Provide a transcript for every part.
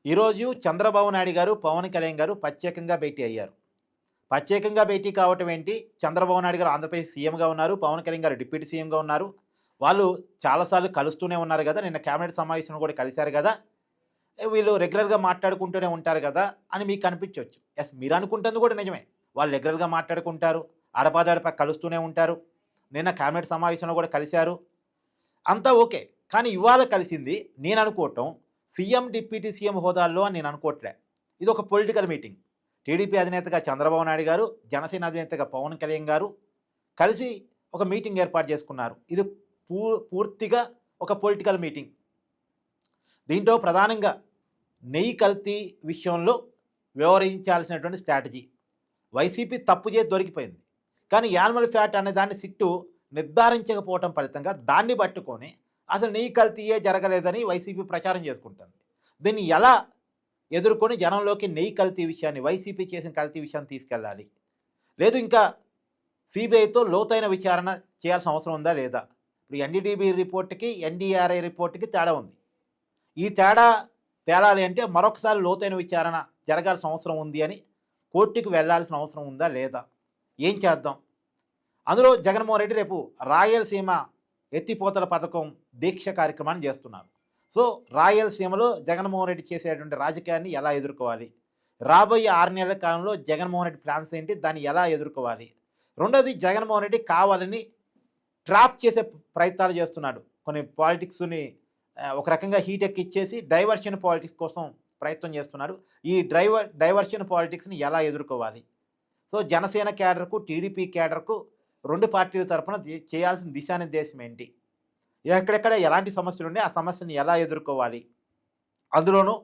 ఈరోజు చంద్రబాబు నాయుడు గారు, పవన్ కళ్యాణ్ గారు ప్రత్యేకంగా భేటీ అయ్యారు. ప్రత్యేకంగా భేటీ కావటం ఏంటి? చంద్రబాబు నాయుడు గారు ఆంధ్రప్రదేశ్ సీఎంగా ఉన్నారు. పవన్ కళ్యాణ్ గారు డిప్యూటీ సీఎంగా ఉన్నారు. వాళ్ళు చాలా సార్లు కలుస్తూనే ఉన్నారు గదా! నిన్న కేబినెట్ సమావేశంలో కూడా కలిసారు గదా! వీళ్ళు రెగ్యులర్‌గా మాట్లాడుకుంటూనే ఉంటారు గదా! అని మీకు అనిపించొచ్చు. యెస్, మీరనుకుంటుంది కూడా నిజమే. వాళ్ళు రెగ్యులర్‌గా మాట్లాడుకుంటారు. అడపాదడపా కలుస్తూనే ఉంటారు. నిన్న కేబినెట్ సమావేశంలో కూడా కలిసారు. అంతా ఓకే. కానీ ఇవాళ కలిసింది నేననుకోవటం సీఎం, డిప్యూటీ సీఎం హోదాల్లో అని నేను అనుకోవట్లే. ఇదొక పొలిటికల్ మీటింగ్. టీడీపీ అధినేతగా చంద్రబాబు నాయుడు గారు, జనసేన అధినేతగా పవన్ కళ్యాణ్ గారు కలిసి ఒక మీటింగ్ ఏర్పాటు చేసుకున్నారు. ఇది పూర్తిగా ఒక పొలిటికల్ మీటింగ్. దీంట్లో ప్రధానంగా నెయ్యి కల్తీ విషయంలో వ్యవహరించాల్సినటువంటి స్ట్రాటజీ. వైసీపీ తప్పు చేసి దొరికిపోయింది. కానీ యానిమల్ ఫ్యాట్ అనే దాన్ని సిట్టు నిర్ధారించకపోవటం ఫలితంగా దాన్ని పట్టుకొని అసలు నెయ్యి కల్తీయే జరగలేదని వైసీపీ ప్రచారం చేసుకుంటుంది. దీన్ని ఎలా ఎదుర్కొని జనంలోకి నెయ్యి కల్తీ విషయాన్ని, వైసీపీ చేసిన కల్తీ విషయాన్ని తీసుకెళ్ళాలి? లేదు ఇంకా సిబిఐతో లోతైన విచారణ చేయాల్సిన అవసరం ఉందా లేదా? ఇప్పుడు ఎన్డీడీబీ రిపోర్ట్కి, ఎన్డీఆర్ఐ రిపోర్ట్కి తేడా ఉంది. ఈ తేడా తేలాలి అంటే మరొకసారి లోతైన విచారణ జరగాల్సిన అవసరం ఉంది అని కోర్టుకు వెళ్లాల్సిన అవసరం ఉందా లేదా? ఏం చేద్దాం? అందులో జగన్మోహన్ రెడ్డి రేపు రాయలసీమ ఎత్తిపోతల పథకం దీక్ష కార్యక్రమాన్ని చేస్తున్నారు. సో రాయలసీమలో జగన్మోహన్ రెడ్డి చేసేటువంటి రాజకీయాన్ని ఎలా ఎదుర్కోవాలి? రాబోయే 6 నెలల కాలంలో జగన్మోహన్ రెడ్డి ప్లాన్స్ ఏంటి? దాన్ని ఎలా ఎదుర్కోవాలి? రెండోది, జగన్మోహన్ రెడ్డి కావాలని ట్రాప్ చేసే ప్రయత్నాలు చేస్తున్నాడు. కొన్ని పాలిటిక్స్ని ఒక రకంగా హీట్ ఎక్కిచ్చేసి డైవర్షన్ పాలిటిక్స్ కోసం ప్రయత్నం చేస్తున్నాడు. ఈ డైవర్షన్ పాలిటిక్స్ని ఎలా ఎదుర్కోవాలి? సో జనసేన క్యాడర్కు, టీడీపీ క్యాడర్కు రెండు పార్టీల తరఫున చేయాల్సిన దిశానిర్దేశం ఏంటి? ఎక్కడెక్కడ ఎలాంటి సమస్యలు ఉన్నాయి, ఆ సమస్యను ఎలా ఎదుర్కోవాలి? అందులోనూ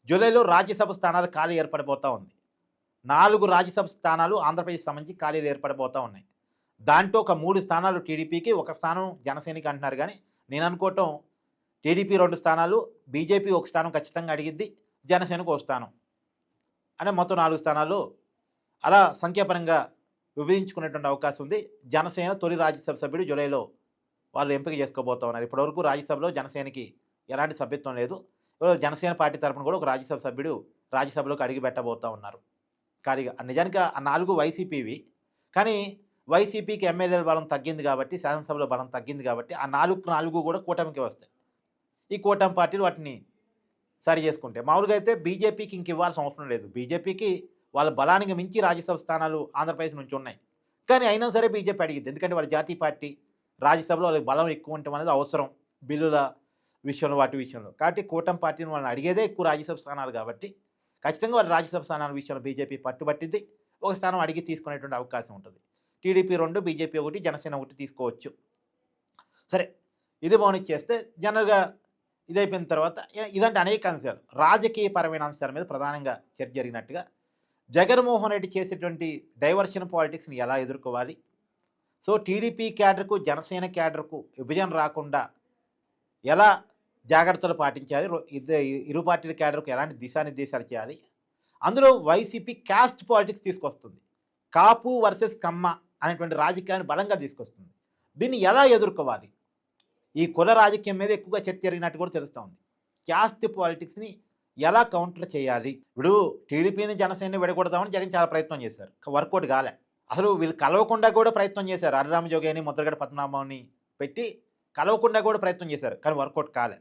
జూలైలో రాజ్యసభ స్థానాలు ఖాళీ ఏర్పడిపోతూ ఉంది. 4 రాజ్యసభ స్థానాలు ఆంధ్రప్రదేశ్ సంబంధించి ఖాళీలు ఏర్పడిపోతూ ఉన్నాయి. దాంట్లో ఒక 3 స్థానాలు టీడీపీకి, 1 స్థానం జనసేనకి అంటున్నారు. కానీ నేను అనుకోవటం టీడీపీ 2 స్థానాలు, బీజేపీ 1 స్థానం ఖచ్చితంగా అడిగిద్ది, జనసేనకు 1 స్థానం అంటే మొత్తం 4 స్థానాలు అలా సంఖ్యాపరంగా విభజించుకునేటువంటి అవకాశం ఉంది. జనసేన తొలి రాజ్యసభ సభ్యుడు జూలైలో వాళ్ళు ఎంపిక చేసుకోబోతా ఉన్నారు. ఇప్పటివరకు రాజ్యసభలో జనసేనకి ఎలాంటి సభ్యత్వం లేదు. జనసేన పార్టీ తరఫున కూడా ఒక రాజ్యసభ సభ్యుడు రాజ్యసభలోకి అడిగి పెట్టబోతూ ఉన్నారు ఖాళీగా. నిజానికి ఆ 4 వైసీపీవి. కానీ వైసీపీకి ఎమ్మెల్యేల బలం తగ్గింది కాబట్టి, శాసనసభలో బలం తగ్గింది కాబట్టి ఆ 4 కూడా కూటమికి వస్తాయి. ఈ కూటమి పార్టీలు వాటిని సరి చేసుకుంటే, మామూలుగా అయితే బీజేపీకి ఇంక ఇవ్వాల్సిన అవసరం లేదు. బీజేపీకి వాళ్ళ బలానికి మించి రాజ్యసభ స్థానాలు ఆంధ్రప్రదేశ్ నుంచి ఉన్నాయి. కానీ అయినా సరే బీజేపీ అడిగింది. ఎందుకంటే వాళ్ళ జాతీయ పార్టీ, రాజ్యసభలో వాళ్ళకి బలం ఎక్కువ ఉండటం అనేది అవసరం బిల్లుల విషయంలో, వాటి విషయంలో. కాబట్టి కూటమి పార్టీని వాళ్ళని అడిగేదే ఎక్కువ రాజ్యసభ స్థానాలు కాబట్టి ఖచ్చితంగా వాళ్ళు రాజ్యసభ స్థానాల విషయంలో బీజేపీ పట్టుబట్టింది. 1 స్థానం అడిగి తీసుకునేటువంటి అవకాశం ఉంటుంది. టీడీపీ 2, బీజేపీ 1, జనసేన 1 తీసుకోవచ్చు. సరే, ఇది చేస్తే జనరల్గా ఇదైపోయిన తర్వాత ఇలాంటి అనేక అంశాలు, రాజకీయపరమైన అంశాల మీద ప్రధానంగా చర్చ జరిగినట్టుగా జగన్మోహన్ రెడ్డి చేసేటువంటి డైవర్షన్ పాలిటిక్స్ని ఎలా ఎదుర్కోవాలి? సో టీడీపీ క్యాడర్కు, జనసేన క్యాడర్కు విభజన రాకుండా ఎలా జాగ్రత్తలు పాటించాలి? ఇరు పార్టీల క్యాడర్కు ఎలాంటి దిశానిర్దేశాలు చేయాలి? అందులో వైసీపీ క్యాస్ట్ పాలిటిక్స్ తీసుకొస్తుంది. కాపు వర్సెస్ కమ్మ అనేటువంటి రాజకీయాన్ని బలంగా తీసుకొస్తుంది. దీన్ని ఎలా ఎదుర్కోవాలి? ఈ కుల రాజకీయం మీద ఎక్కువగా చర్చ జరిగినట్టు కూడా తెలుస్తూ ఉంది. క్యాస్ట్ పాలిటిక్స్ని ఎలా కౌంటర్ చేయాలి? ఇప్పుడు టీడీపీని, జనసేనని విడగొడదామని జగన్ చాలా ప్రయత్నం చేశారు. వర్కౌట్ కాలే. అసలు వీళ్ళు కలవకుండా కూడా ప్రయత్నం చేశారు. హరిరామ జోగిని, ముద్రగడ పద్మనాభంని పెట్టి కలవకుండా కూడా ప్రయత్నం చేశారు. కానీ వర్కౌట్ కాలే.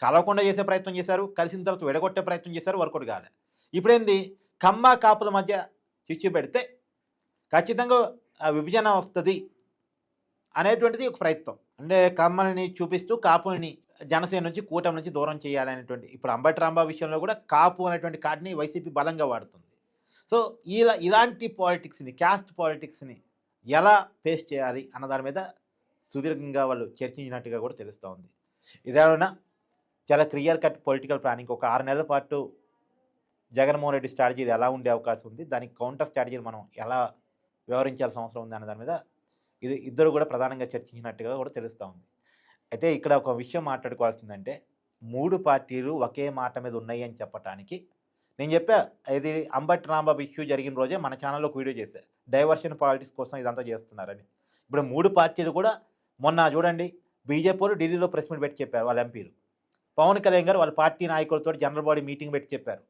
కలవకుండా చేసే ప్రయత్నం చేశారు, కలిసిన తర్వాత విడగొట్టే ప్రయత్నం చేశారు, వర్కౌట్ కాలే. ఇప్పుడేంది, కమ్మ కాపుల మధ్య చిచ్చు పెడితే ఖచ్చితంగా విభజన వస్తుంది అనేటువంటిది ఒక ప్రయత్నం. అంటే కమ్మల్ని చూపిస్తూ కాపుల్ని జనసేన నుంచి, కూటమి నుంచి దూరం చేయాలనేటువంటి, ఇప్పుడు అంబటి రాంబాబు విషయంలో కూడా కాపు అనేటువంటి కార్డుని వైసీపీ బలంగా వాడుతుంది. సో ఇలాంటి పాలిటిక్స్ని, క్యాస్ట్ పాలిటిక్స్ని ఎలా ఫేస్ చేయాలి అన్న దాని మీద సుదీర్ఘంగా వాళ్ళు చర్చించినట్టుగా కూడా తెలుస్తూ ఉంది. ఇదేమైనా చాలా క్లియర్ కట్ పొలిటికల్ ప్లానింగ్. ఒక 6 నెలల పాటు జగన్మోహన్ రెడ్డి స్ట్రాటజీలు ఎలా ఉండే అవకాశం ఉంది, దానికి కౌంటర్ స్ట్రాటజీలు మనం ఎలా వ్యవహరించాల్సిన అవసరం ఉంది అన్న దాని మీద ఇద్దరు కూడా ప్రధానంగా చర్చించినట్టుగా కూడా తెలుస్తూ ఉంది. అయితే ఇక్కడ ఒక విషయం మాట్లాడుకోవాల్సిందంటే, 3 పార్టీలు ఒకే మాట మీద ఉన్నాయి అని చెప్పడానికి నేను చెప్పా. ఇది అంబటి రాంబాబు ఇష్యూ జరిగిన రోజే మన ఛానల్లో ఒక వీడియో చేశా, డైవర్షన్ పాలిటిక్స్ కోసం ఇదంతా చేస్తున్నారని. ఇప్పుడు 3 పార్టీలు కూడా మొన్న చూడండి, బీజేపీ వాళ్ళు ఢిల్లీలో ప్రెస్ మీట్ పెట్టి చెప్పారు వాళ్ళ ఎంపీలు. పవన్ కళ్యాణ్ గారు వాళ్ళ పార్టీ నాయకులతో జనరల్ బాడీ మీటింగ్ పెట్టి చెప్పారు.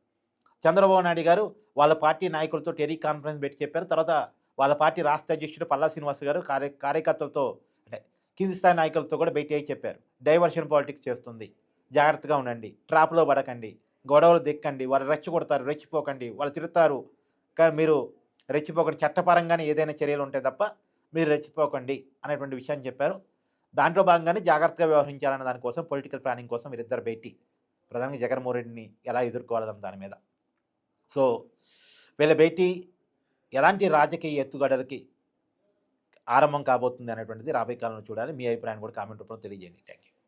చంద్రబాబు నాయుడు గారు వాళ్ళ పార్టీ నాయకులతో టెలికాన్ఫరెన్స్ పెట్టి చెప్పారు. తర్వాత వాళ్ళ పార్టీ రాష్ట్ర అధ్యక్షుడు పల్లా శ్రీనివాస్ గారు కార్యకర్తలతో అంటే కింది స్థాయి నాయకులతో కూడా భేటీ అయ్యి చెప్పారు. డైవర్షన్ పాలిటిక్స్ చేస్తుంది, జాగ్రత్తగా ఉండండి, ట్రాప్లో పడకండి, గొడవలు దిక్కండి, వాళ్ళు రెచ్చగొడతారు, రెచ్చిపోకండి, వాళ్ళు తిడతారు, కానీ మీరు రెచ్చిపోకండి, చట్టపరంగానే ఏదైనా చర్యలు ఉంటాయి తప్ప మీరు రెచ్చిపోకండి అనేటువంటి విషయాన్ని చెప్పారు. దాంట్లో భాగంగానే జాగ్రత్తగా వ్యవహరించాలన్న దానికోసం పొలిటికల్ ప్లానింగ్ కోసం వీరిద్దరు భేటీ. ప్రధానంగా జగన్మోహన్ రెడ్డిని ఎలా ఎదుర్కోవాలన్న దాని మీద. సో వీళ్ళ భేటీ ఎలాంటి రాజకీయ ఎత్తుగడలకి ఆరంభం కాబోతుంది అనేటువంటిది రాబోయే కాలంలో చూడాలి. మీ అభిప్రాయాన్ని కూడా కామెంట్ రూపంలో తెలియజేయండి. Thank you.